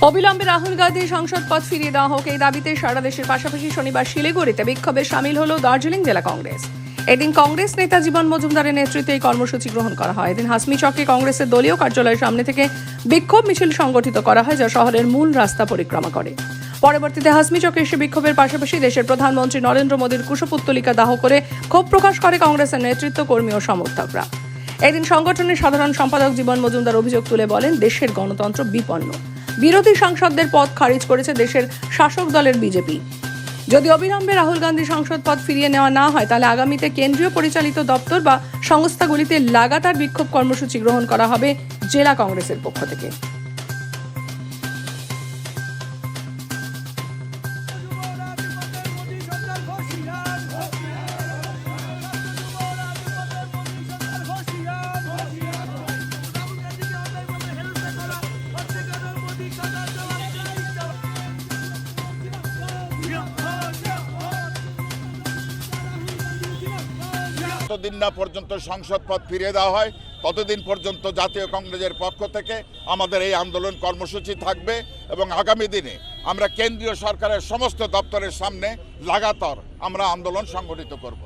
অবিলম্বে রাহুল গান্ধী সংসদ পদ ফিরিয়ে দেওয়া হোক এই দাবিতে সারা দেশের পাশাপাশি শনিবার শিলিগুড়িতে বিক্ষোভে সামিল হল দার্জিলিং জেলা কংগ্রেস। এদিন কংগ্রেস নেতা জীবন মজুমদারের নেতৃত্বে এই কর্মসূচি গ্রহণ করা হয়। এদিন হাসমি চকে কংগ্রেসের দলীয় কার্যালয়ের সামনে থেকে বিক্ষোভ মিছিল সংগঠিত করা হয়, যা শহরের মূল রাস্তা পরিক্রমা করে। পরবর্তীতে হাসমি চকে এসে বিক্ষোভের পাশাপাশি দেশের প্রধানমন্ত্রী নরেন্দ্র মোদীর কুশপুত্তলিকা দাহ করে ক্ষোভ প্রকাশ করে কংগ্রেসের নেতৃত্ব, কর্মী ও সমর্থকরা। এদিন সংগঠনের সাধারণ সম্পাদক জীবন মজুমদার অভিযোগ তুলে বলেন, দেশের গণতন্ত্র বিপন্ন। বিরোধী সাংসদদের পদ খারিজ করেছে দেশের শাসক দলের বিজেপি। যদি অবিলম্বে রাহুল গান্ধী সংসদ পদ ফিরিয়ে নেওয়া না হয়, তাহলে আগামীতে কেন্দ্রীয় পরিচালিত দপ্তর বা সংস্থাগুলিতে লাগাতার বিক্ষোভ কর্মসূচি গ্রহণ করা হবে জেলা কংগ্রেসের পক্ষ থেকে। যতদিন না পর্যন্ত সংসদ পদ ফিরিয়ে দেওয়া হয়, ততদিন পর্যন্ত জাতীয় কংগ্রেসের পক্ষ থেকে আমাদের এই আন্দোলন কর্মসূচি থাকবে এবং আগামী দিনে আমরা কেন্দ্রীয় সরকারের সমস্ত দপ্তরের সামনে লাগাতার আমরা আন্দোলন সংগঠিত করব।